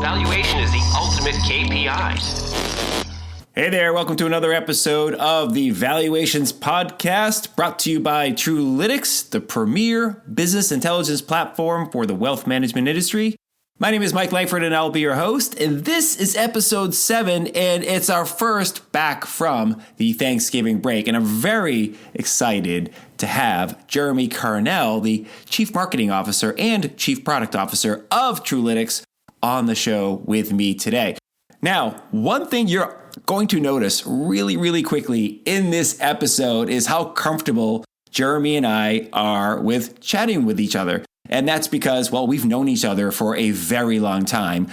Valuation is the ultimate KPI. Hey there, welcome to another episode of the Valuations Podcast, brought to you by Truelytics, the premier business intelligence platform for the wealth management industry. My name is Mike Langford, and I'll be your host. And this is episode 7, and it's our first back from the Thanksgiving break. And I'm very excited to have Jeremi Karnell, the Chief Marketing Officer and Chief Product Officer of Truelytics, on the show with me today. Now, one thing you're going to notice really quickly in this episode is how comfortable Jeremi and I are with chatting with each other. And that's because, well, we've known each other for a very long time,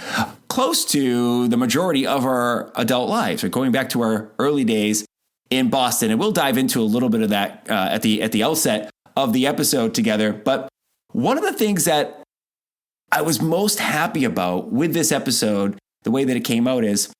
close to the majority of our adult lives, or going back to our early days in Boston. And we'll dive into a little bit of that at the outset of the episode together. But one of the things that I was most happy about with this episode, the way that it came out, is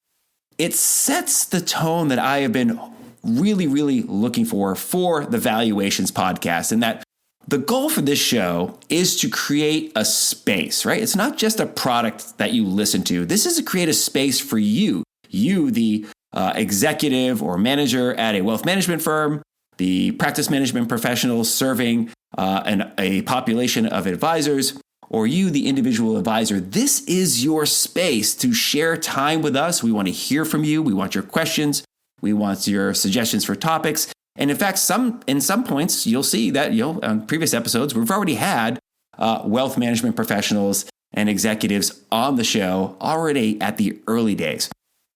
it sets the tone that I have been really looking for the Valuations Podcast. And that the goal for this show is to create a space, right? It's not just a product that you listen to. This is to create a space for you, the executive or manager at a wealth management firm, the practice management professional serving a population of advisors, or you, the individual advisor. This is your space to share time with us. We want to hear from you. We want your questions. We want your suggestions for topics. And in fact, in some points, you'll see that on previous episodes, we've already had wealth management professionals and executives on the show already at the early days.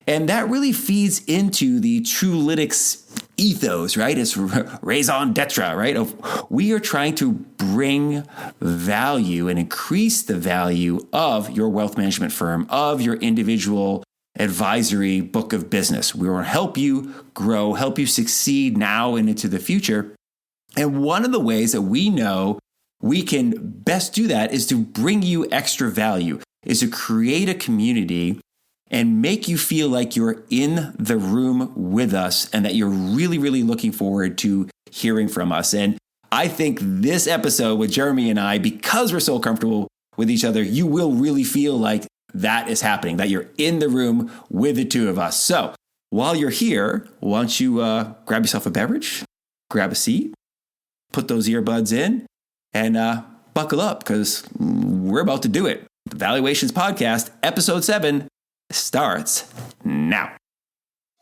And that really feeds into the Truelytics ethos, right? It's raison d'etre, right? We are trying to bring value and increase the value of your wealth management firm, of your individual advisory book of business. We will help you grow, help you succeed now and into the future. And one of the ways that we know we can best do that is to bring you extra value, is to create a community and make you feel like you're in the room with us and that you're really looking forward to hearing from us. And I think this episode with Jeremi and I, because we're so comfortable with each other, you will really feel like that is happening, that you're in the room with the two of us. So while you're here, why don't you grab yourself a beverage, grab a seat, put those earbuds in, and buckle up, because we're about to do it. The Valuations Podcast, episode 7, starts now.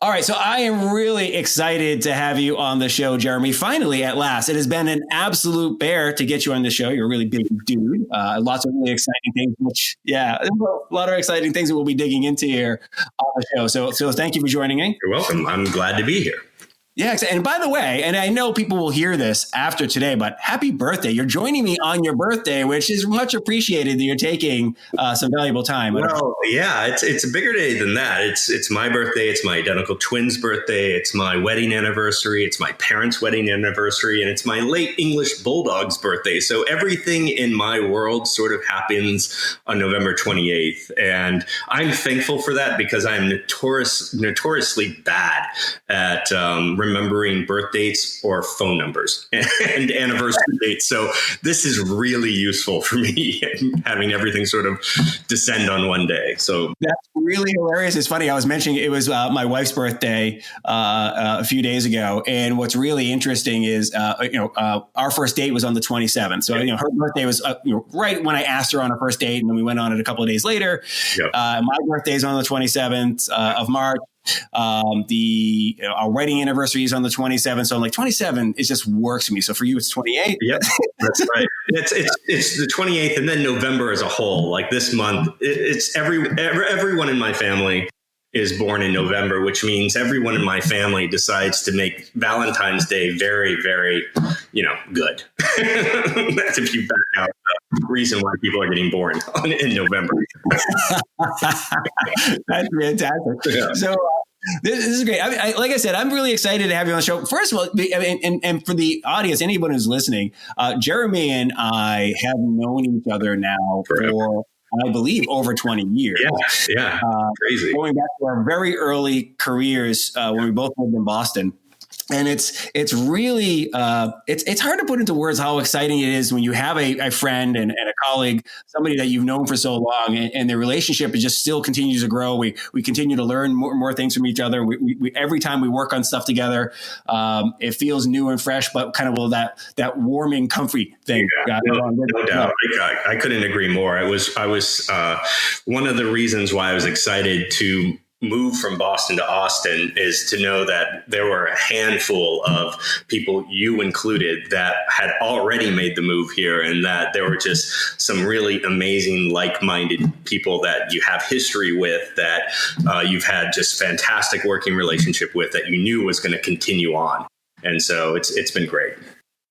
All right, so I am really excited to have you on the show, Jeremi. Finally, at last. It has been an absolute bear to get you on the show. You're a really big dude. Lots of really exciting things, a lot of exciting things that we'll be digging into here on the show. So thank you for joining me. You're welcome. I'm glad to be here. Yeah, and by the way, and I know people will hear this after today, but happy birthday. You're joining me on your birthday, which is much appreciated that you're taking some valuable time. Well, yeah, it's a bigger day than that. It's my birthday. It's my identical twins' birthday. It's my wedding anniversary. It's my parents' wedding anniversary. And it's my late English bulldog's birthday. So everything in my world sort of happens on November 28th. And I'm thankful for that, because I'm notoriously bad at remembering birth dates or phone numbers and anniversary dates. So this is really useful for me, having everything sort of descend on one day. So that's really hilarious. It's funny. I was mentioning it was my wife's birthday a few days ago. And what's really interesting is, our first date was on the 27th. So, her birthday was right when I asked her on her first date, and then we went on it a couple of days later. Yep. My birthday is on the 27th of March. Our wedding anniversary is on the 27th. So I'm like, 27 just works for me. So for you, it's 28. Yep, that's right. It's the 28th, and then November as a whole. Like this month, it's everyone in my family is born in November, which means everyone in my family decides to make Valentine's Day very, very, good. That's if you back out the reason why people are getting born in November. That's fantastic. Yeah. So this is great. Like I said, I'm really excited to have you on the show. First of all, and for the audience, anyone who's listening, Jeremi and I have known each other now for, I believe, over 20 years. Yeah. Crazy. Going back to our very early careers when we both lived in Boston. And it's really it's hard to put into words how exciting it is when you have a friend and a colleague, somebody that you've known for so long, and their relationship is just still continues to grow. We continue to learn more things from each other. We every time we work on stuff together, it feels new and fresh, but kind of that warming, comfy thing. Yeah, no doubt. I couldn't agree more. I was one of the reasons why I was excited to move from Boston to Austin is to know that there were a handful of people, you included, that had already made the move here, and that there were just some really amazing, like-minded people that you have history with, that you've had just fantastic working relationship with, that you knew was going to continue on. And so it's been great.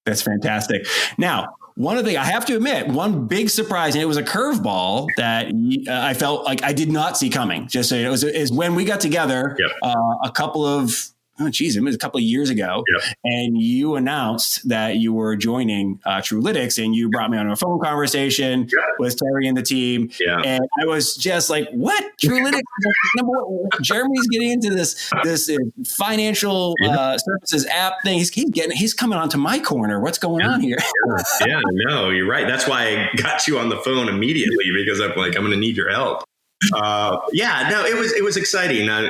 That's fantastic. Now, one of the, I have to admit, one big surprise, and it was a curveball that I felt like I did not see coming. Just so is when we got together a couple of it was a couple of years ago, and you announced that you were joining Truelytics, and you brought me on a phone conversation with Terry and the team. And I was just like, what? Truelytics? Jeremy's getting into this financial services app thing. He's coming onto my corner. What's going on here? No, you're right. That's why I got you on the phone immediately, because I'm like, I'm going to need your help. It was exciting. I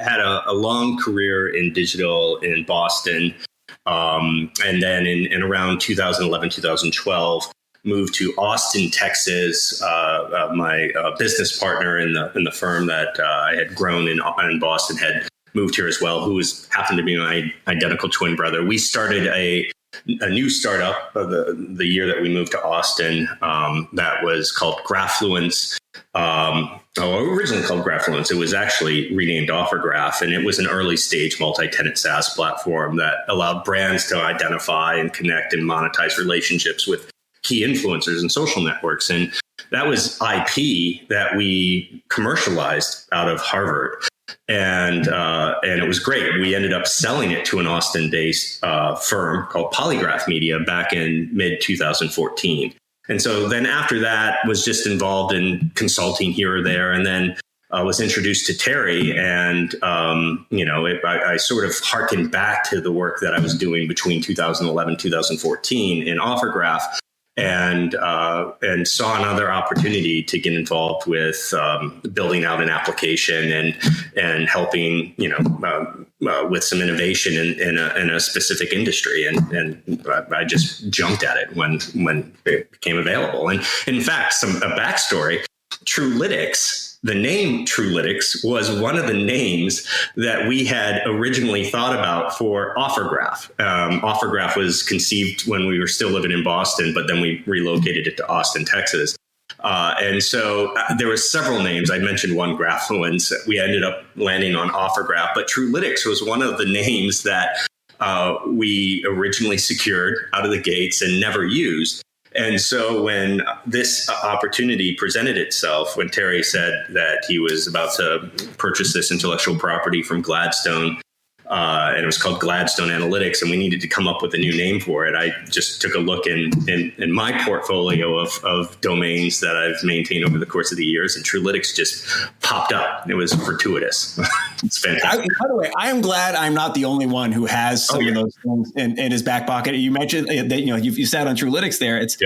had a long career in digital in Boston. And then in around 2011, 2012, moved to Austin, Texas. My business partner in the firm that I had grown in Boston had moved here as well, who happened to be my identical twin brother. We started a new startup the year that we moved to Austin that was called Graphluence. Originally called Graphluence. It was actually renamed OfferGraph, and it was an early stage multi-tenant SaaS platform that allowed brands to identify and connect and monetize relationships with key influencers and social networks. And that was IP that we commercialized out of Harvard. And it was great. We ended up selling it to an Austin-based firm called Polygraph Media back in mid-2014. And so then after that was just involved in consulting here or there, and then was introduced to Terry. And, I sort of harkened back to the work that I was doing between 2011, 2014 in OfferGraph, and saw another opportunity to get involved with building out an application and helping, with some innovation in a specific industry. And I just jumped at it when it became available. And in fact, a backstory, Truelytics. The name Truelytics was one of the names that we had originally thought about for OfferGraph. OfferGraph was conceived when we were still living in Boston, but then we relocated it to Austin, Texas. And so there were several names. I mentioned one, Graphluence. We ended up landing on OfferGraph, but Truelytics was one of the names that we originally secured out of the gates and never used. And so when this opportunity presented itself, when Terry said that he was about to purchase this intellectual property from Gladstone, and it was called Gladstone Analytics, and we needed to come up with a new name for it, I just took a look in my portfolio of domains that I've maintained over the course of the years, and Truelytics just popped up. It was fortuitous. It's fantastic. By the way, I am glad I'm not the only one who has some of those things in his back pocket. You mentioned that you sat on Truelytics there. It's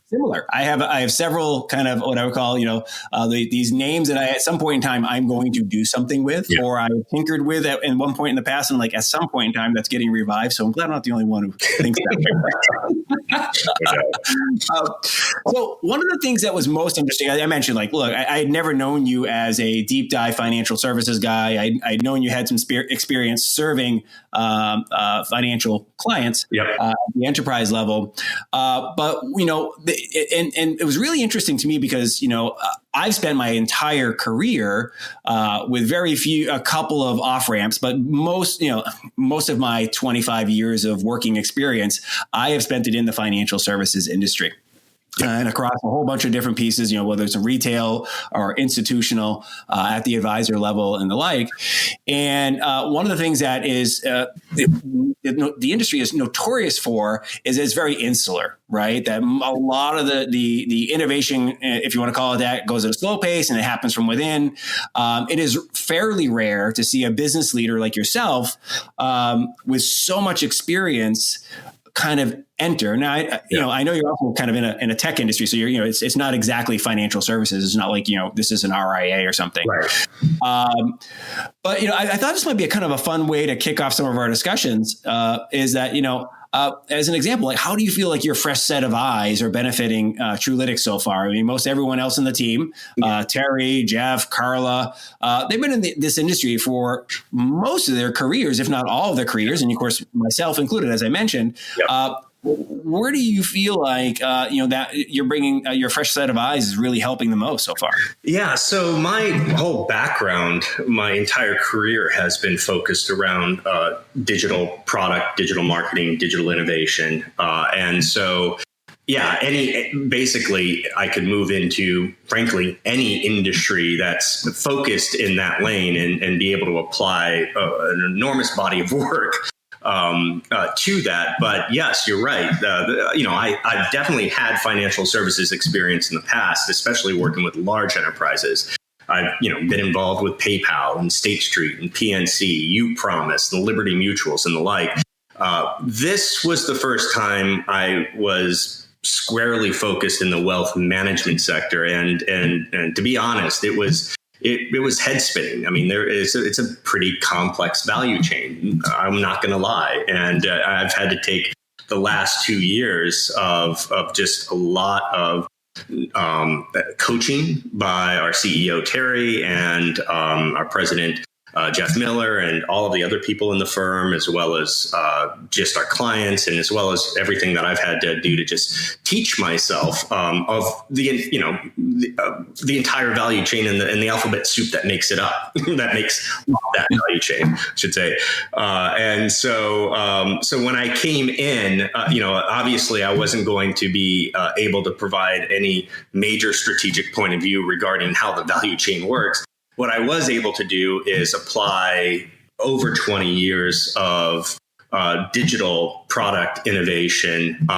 similar. I have several kind of what I would call, these names that at some point in time, I'm going to do something with, or I tinkered with at one point in the past. And at some point in time, that's getting revived. So I'm glad I'm not the only one who thinks that. So one of the things that was most interesting, I mentioned, look, I had never known you as a deep dive financial services guy. I'd known you had some experience serving financial clients at the enterprise level. But, and it was really interesting to me because, I've spent my entire career with a couple of off ramps, but most of my 25 years of working experience, I have spent it in the financial services industry. and across a whole bunch of different pieces, whether it's a retail or institutional at the advisor level and the like. And one of the things that is the industry is notorious for is it's very insular, right? That a lot of the innovation, if you want to call it that, goes at a slow pace and it happens from within. It is fairly rare to see a business leader like yourself with so much experience kind of enter. Now, I know you're also kind of in a tech industry, so it's not exactly financial services. It's not like, this is an RIA or something. Right. But, I thought this might be a kind of a fun way to kick off some of our discussions, is that, as an example, like, how do you feel like your fresh set of eyes are benefiting Truelytics so far? I mean, most everyone else in the team, Terry, Jeff, Carla, they've been in this industry for most of their careers, if not all of their careers. And of course, myself included, as I mentioned. Yep. Where do you feel like, that you're bringing your fresh set of eyes is really helping the most so far? Yeah. So my whole background, my entire career has been focused around digital product, digital marketing, digital innovation. And so, basically I could move into, frankly, any industry that's focused in that lane and be able to apply an enormous body of work to that. But yes, you're right. I've definitely had financial services experience in the past, especially working with large enterprises. I've, been involved with PayPal and State Street and PNC, UPromise, the Liberty Mutuals and the like. This was the first time I was squarely focused in the wealth management sector. And to be honest, it was head spinning. I mean, it's a pretty complex value chain. I'm not going to lie. And I've had to take the last 2 years of just a lot of coaching by our CEO, Terry, and our president, Jeff Miller, and all of the other people in the firm, as well as just our clients, and as well as everything that I've had to do to just teach myself of the entire value chain and the alphabet soup that makes it up, that makes that value chain, I should say. And so when I came in, obviously I wasn't going to be able to provide any major strategic point of view regarding how the value chain works. What I was able to do is apply over 20 years of digital product innovation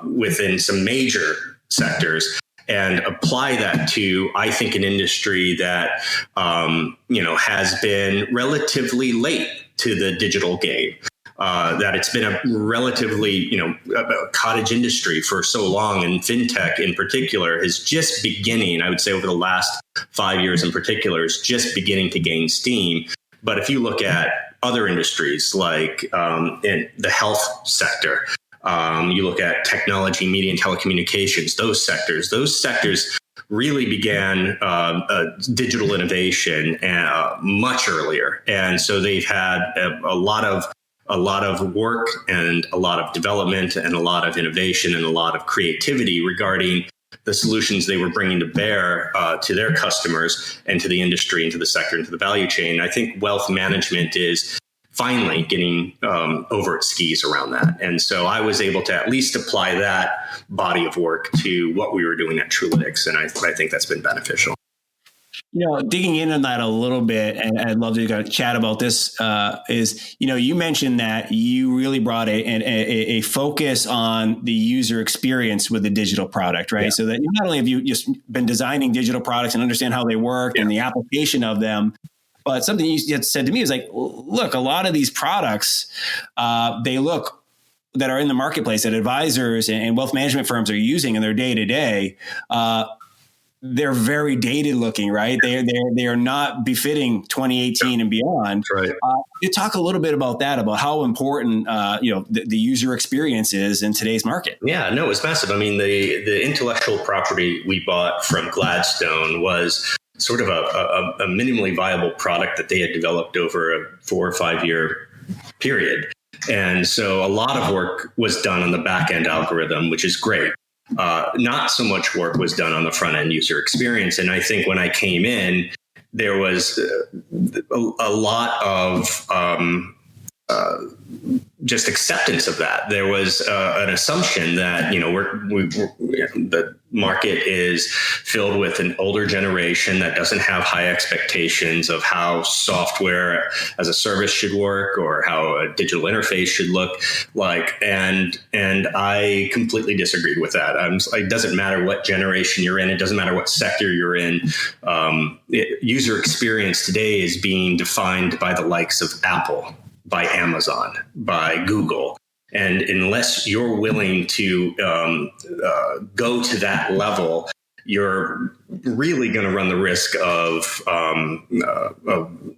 within some major sectors and apply that to, I think, an industry that, has been relatively late to the digital game. That it's been a relatively, a cottage industry for so long, and fintech in particular is just beginning, I would say over the last 5 years in particular, is just beginning to gain steam. But if you look at other industries like in the health sector, you look at technology, media, and telecommunications, those sectors really began digital innovation much earlier. And so they've had a lot of work and a lot of development and a lot of innovation and a lot of creativity regarding the solutions they were bringing to bear to their customers and to the industry and to the sector and to the value chain. I think wealth management is finally getting over its skis around that. And so I was able to at least apply that body of work to what we were doing at Truelytics. And I think that's been beneficial. Digging in on that a little bit, and I'd love to chat about this, is, you mentioned that you really brought a focus on the user experience with the digital product, right? Yeah. So that not only have you just been designing digital products and understand how they work and the application of them, but something you had said to me is like, look, a lot of these products, that are in the marketplace that advisors and wealth management firms are using in their day-to-day, they're very dated looking, right? They are not befitting 2018 and beyond. Right. You talk a little bit about that, about how important the user experience is in today's market. Yeah, no, it's massive. I mean, the intellectual property we bought from Gladstone was sort of a minimally viable product that they had developed over a 4 or 5 year period. And so a lot of work was done on the back end algorithm, which is great. Not so much work was done on the front end user experience. And I think when I came in, there was a lot of just acceptance of that. There was an assumption that, the market is filled with an older generation that doesn't have high expectations of how software as a service should work or how a digital interface should look like. And I completely disagreed with that. It doesn't matter what generation you're in. It doesn't matter what sector you're in. User experience today is being defined by the likes of Apple, by Amazon, by Google. And unless you're willing to go to that level, you're really going to run the risk of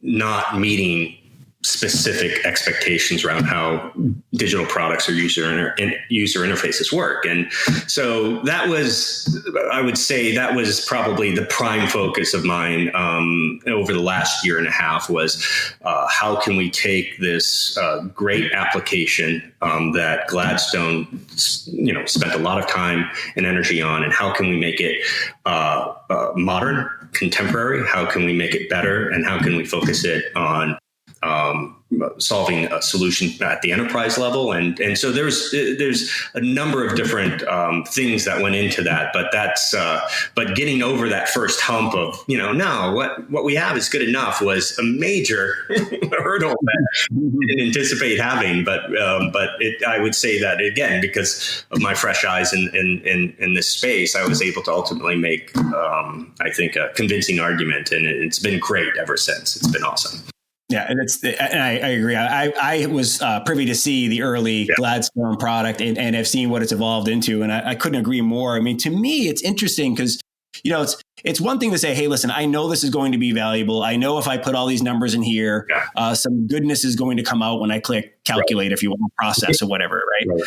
not meeting specific expectations around how digital products or user interfaces work. And so that was, I would say that was probably the prime focus of mine over the last year and a half was how can we take this great application that Gladstone, spent a lot of time and energy on, and how can we make it modern, contemporary? How can we make it better? And how can we focus it on solving a solution at the enterprise level, and so there's a number of different things that went into that, but getting over that first hump of now what we have is good enough was a major hurdle that we didn't anticipate having, but I would say that again because of my fresh eyes in this space, I was able to ultimately make I think a convincing argument, and it's been great ever since. It's been awesome. Yeah, and I agree. I was privy to see the early Gladstone product and have seen what it's evolved into, and I couldn't agree more. I mean, to me, it's interesting because it's one thing to say, hey, listen, I know this is going to be valuable. I know if I put all these numbers in here, some goodness is going to come out when I click calculate, if you want, process or whatever, right?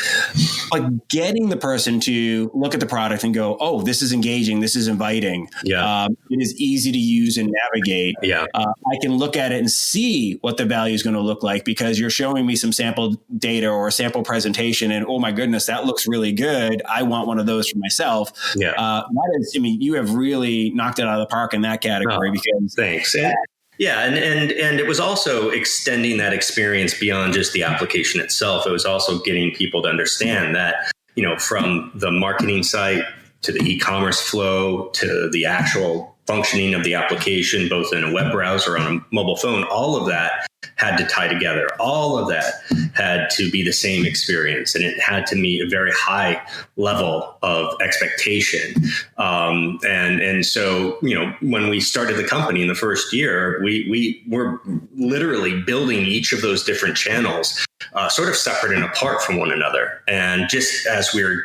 But getting the person to look at the product and go, oh, this is engaging, this is inviting. It is easy to use and navigate. I can look at it and see what the value is going to look like because you're showing me some sample data or a sample presentation, and oh my goodness, that looks really good. I want one of those for myself. That is, you have really knocked it out of the park in that category. Because thanks. And it was also extending that experience beyond just the application itself. It was also getting people to understand that, from the marketing site to the e-commerce flow to the actual functioning of the application, both in a web browser or on a mobile phone, all of that had to tie together. All of that had to be the same experience, and it had to meet a very high level of expectation. And so, when we started the company in the first year, we were literally building each of those different channels sort of separate and apart from one another. And just as we were,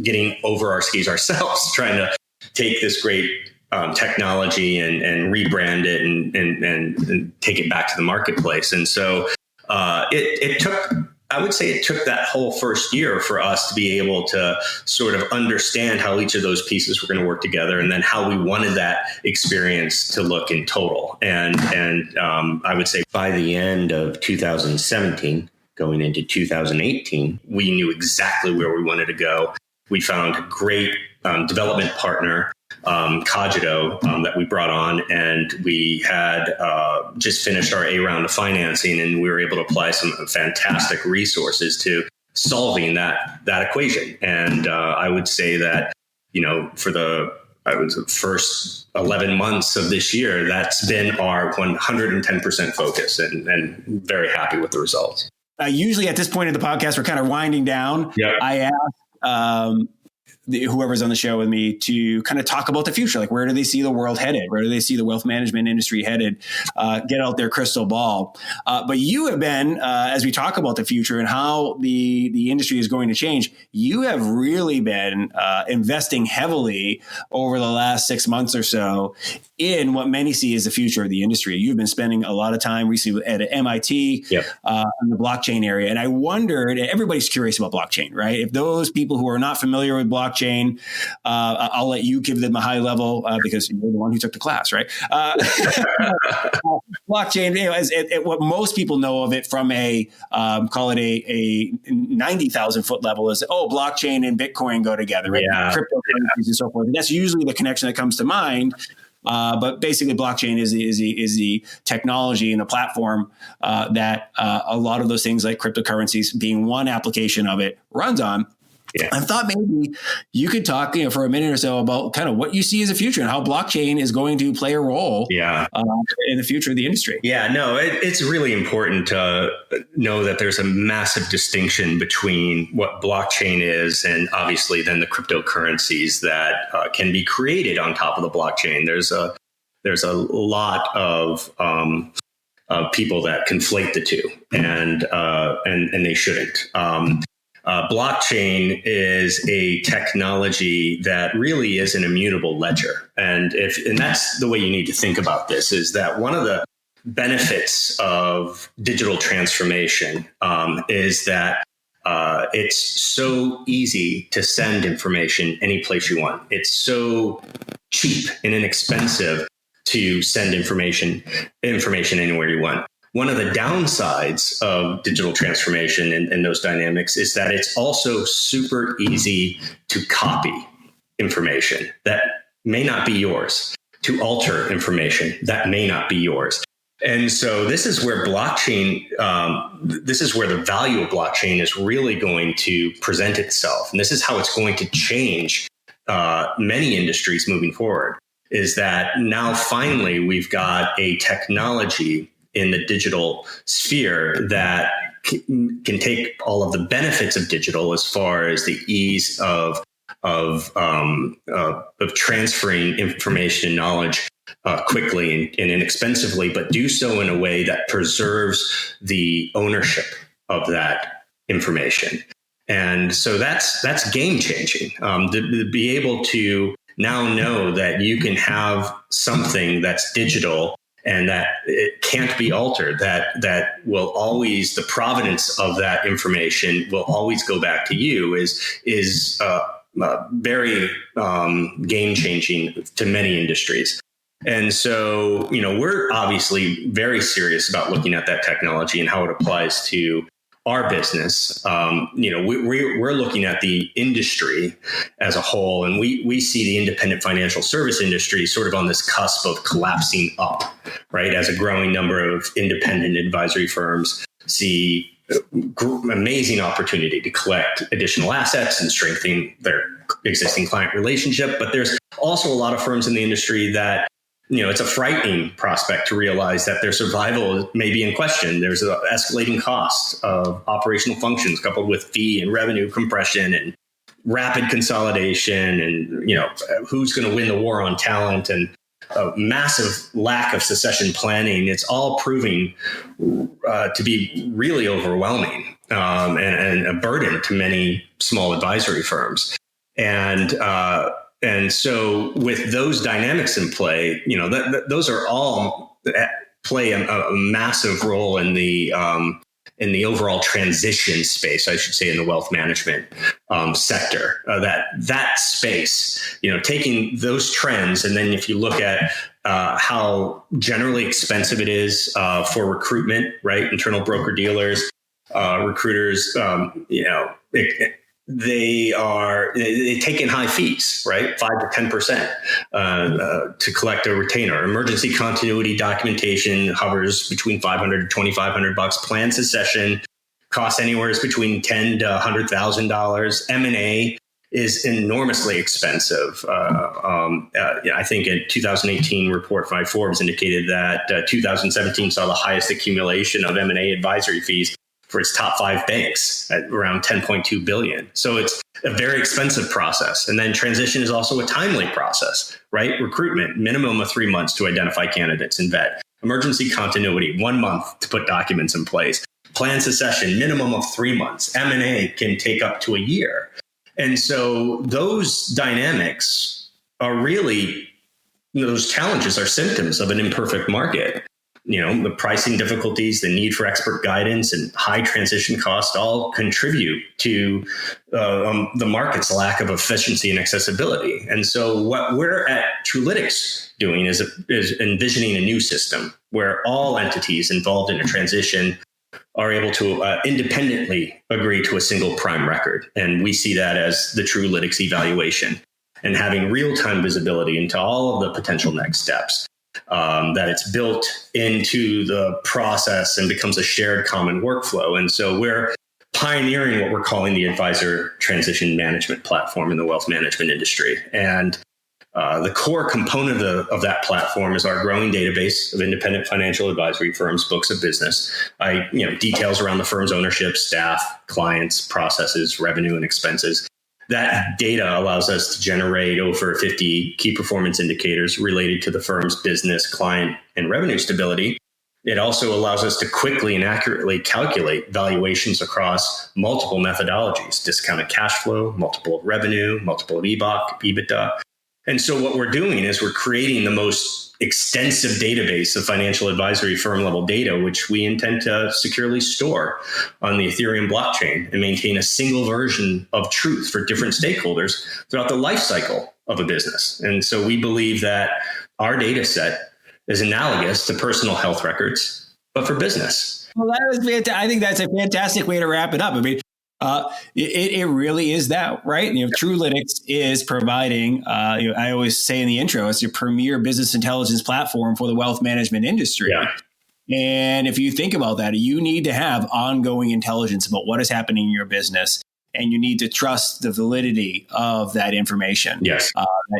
getting over our skis ourselves, trying to take this great technology and rebrand it and take it back to the marketplace. And so it took, I would say it took that whole first year for us to be able to sort of understand how each of those pieces were going to work together, and then how we wanted that experience to look in total. And I would say by the end of 2017, going into 2018, we knew exactly where we wanted to go. We found a great development partner, Cogito, that we brought on, and we had just finished our A round of financing, and we were able to apply some fantastic resources to solving that equation. And I would say that, for the first 11 months of this year, that's been our 110% focus, and very happy with the results. Usually at this point in the podcast, we're kind of winding down. I ask whoever's on the show with me to kind of talk about the future. Like, where do they see the world headed? Where do they see the wealth management industry headed? Get out their crystal ball. But you have been, as we talk about the future and how the industry is going to change, you have really been investing heavily over the last 6 months or so in what many see as the future of the industry. You've been spending a lot of time recently at MIT in the blockchain area. And I wondered, everybody's curious about blockchain, right? If those people who are not familiar with blockchain, I'll let you give them a high level because you're the one who took the class, right? Blockchain, what most people know of it from call it a 90,000 foot level is, blockchain and Bitcoin go together, right? Cryptocurrencies and so forth. And that's usually the connection that comes to mind. But basically, blockchain is the technology and the platform that a lot of those things like cryptocurrencies being one application of it runs on. Yeah. I thought maybe you could talk, for a minute or so about kind of what you see as a future and how blockchain is going to play a role in the future of the industry. Yeah, no, it's really important to know that there's a massive distinction between what blockchain is and obviously then the cryptocurrencies that can be created on top of the blockchain. There's a lot of people that conflate the two, and they shouldn't. Blockchain is a technology that really is an immutable ledger. And that's the way you need to think about this, is that one of the benefits of digital transformation is that it's so easy to send information any place you want. It's so cheap and inexpensive to send information anywhere you want. One of the downsides of digital transformation and those dynamics is that it's also super easy to copy information that may not be yours, to alter information that may not be yours. And so this is where blockchain, this is where the value of blockchain is really going to present itself. And this is how it's going to change many industries moving forward, is that now finally we've got a technology in the digital sphere that can take all of the benefits of digital as far as the ease of transferring information and knowledge quickly and inexpensively, but do so in a way that preserves the ownership of that information. And so that's game changing, to be able to now know that you can have something that's digital and that it can't be altered, that will always, the provenance of that information will always go back to you is very game changing to many industries. And so, we're obviously very serious about looking at that technology and how it applies to our business. We're looking at the industry as a whole, and we see the independent financial service industry sort of on this cusp of collapsing up, right? As a growing number of independent advisory firms see amazing opportunity to collect additional assets and strengthen their existing client relationship. But there's also a lot of firms in the industry that it's a frightening prospect to realize that their survival may be in question. There's an escalating cost of operational functions coupled with fee and revenue compression and rapid consolidation and, who's going to win the war on talent and a massive lack of succession planning. It's all proving to be really overwhelming and a burden to many small advisory firms. And so with those dynamics in play, those are all play a massive role in the overall transition space, I should say, in the wealth management sector. That space, taking those trends, and then if you look at how generally expensive it is for recruitment, right? Internal broker dealers, recruiters, they take in high fees, right? 5 to 10% to collect a retainer. Emergency continuity documentation hovers between $500 to $2,500. Plan succession costs anywhere between $10,000 to $100,000. M&A is enormously expensive. I think a 2018 report by Forbes indicated that 2017 saw the highest accumulation of M&A advisory fees for its top 5 banks at around $10.2 billion. So it's a very expensive process. And then transition is also a timely process, right? Recruitment, minimum of 3 months to identify candidates and vet. Emergency continuity, 1 month to put documents in place. Plan succession, minimum of 3 months. M&A can take up to a year. And so those dynamics are really, those challenges are symptoms of an imperfect market. The pricing difficulties, the need for expert guidance, and high transition costs all contribute to the market's lack of efficiency and accessibility. And so what we're at Truelytics doing is envisioning a new system where all entities involved in a transition are able to independently agree to a single prime record. And we see that as the Truelytics evaluation. and having real-time visibility into all of the potential next steps. That it's built into the process and becomes a shared common workflow. And so we're pioneering what we're calling the advisor transition management platform in the wealth management industry. And the core component of that platform is our growing database of independent financial advisory firms' books of business. Details around the firm's ownership, staff, clients, processes, revenue, and expenses. That data allows us to generate over 50 key performance indicators related to the firm's business, client, and revenue stability. It also allows us to quickly and accurately calculate valuations across multiple methodologies: discounted cash flow, multiple of revenue, multiple of EBITDA. And so what we're doing is we're creating the most extensive database of financial advisory firm level data, which we intend to securely store on the Ethereum blockchain and maintain a single version of truth for different stakeholders throughout the life cycle of a business. And so we believe that our data set is analogous to personal health records, but for business. Well, I think that's a fantastic way to wrap it up. I mean, it really is that, right? Truelytics is providing, I always say in the intro, it's your premier business intelligence platform for the wealth management industry. Yeah. And if you think about that, you need to have ongoing intelligence about what is happening in your business, and you need to trust the validity of that information. Yes.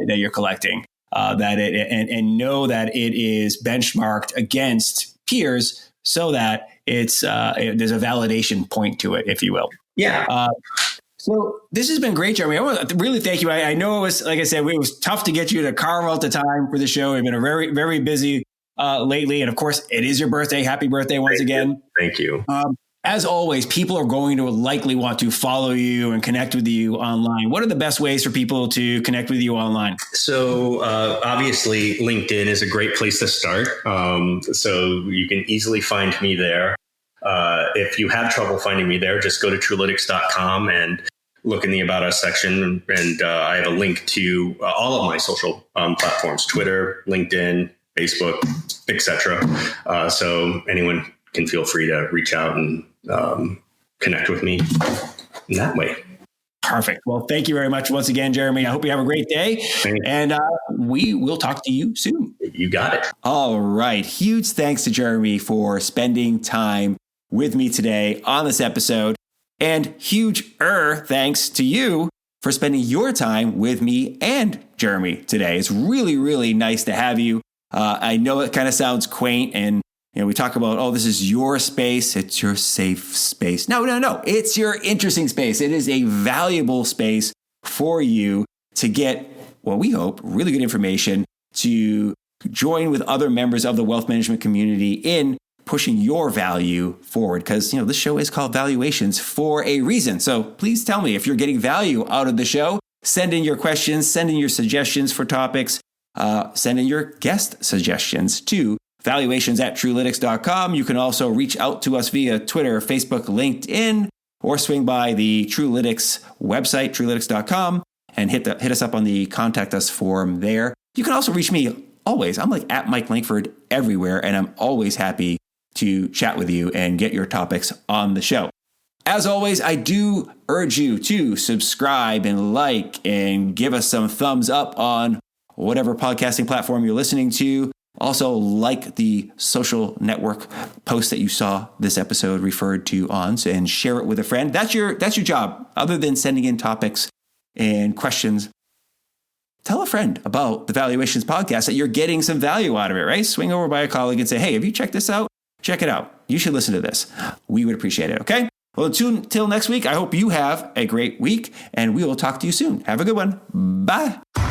That you're collecting, and know that it is benchmarked against peers so that there's a validation point to it, if you will. Yeah. So this has been great, Jeremy. I want to really thank you. I know it was, like I said, it was tough to get you to carve out the time for the show. You've been a very, very busy lately. And of course, it is your birthday. Happy birthday once again. Thank you. As always, people are going to likely want to follow you and connect with you online. What are the best ways for people to connect with you online? So obviously, LinkedIn is a great place to start. So you can easily find me there. If you have trouble finding me there, just go to Truelytics.com and look in the About Us section. And I have a link to all of my social platforms: Twitter, LinkedIn, Facebook, etc. So anyone can feel free to reach out and connect with me in that way. Perfect. Well, thank you very much once again, Jeremy. I hope you have a great day. And we will talk to you soon. You got it. All right. Huge thanks to Jeremy for spending time with me today on this episode. And huge thanks to you for spending your time with me and Jeremy today. It's really, really nice to have you. I know it kind of sounds quaint, and we talk about, this is your space. It's your safe space. No. It's your interesting space. It is a valuable space for you to get, well, we hope, really good information to join with other members of the wealth management community in pushing your value forward. Because, this show is called Valuations for a reason. So please tell me if you're getting value out of the show. Send in your questions, send in your suggestions for topics, send in your guest suggestions to valuations@truelytics.com. You can also reach out to us via Twitter, Facebook, LinkedIn, or swing by the Truelytics website, truelytics.com, and hit us up on the Contact Us form there. You can also reach me always. I'm like at Mike Langford everywhere, and I'm always happy to chat with you and get your topics on the show. As always, I do urge you to subscribe and like and give us some thumbs up on whatever podcasting platform you're listening to. Also, like the social network post that you saw this episode referred to on, and share it with a friend. That's your job. Other than sending in topics and questions, tell a friend about the Valuations podcast, that you're getting some value out of it, right? Swing over by a colleague and say, hey, have you checked this out? Check it out. You should listen to this. We would appreciate it, okay? Well, until next week, I hope you have a great week, and we will talk to you soon. Have a good one. Bye.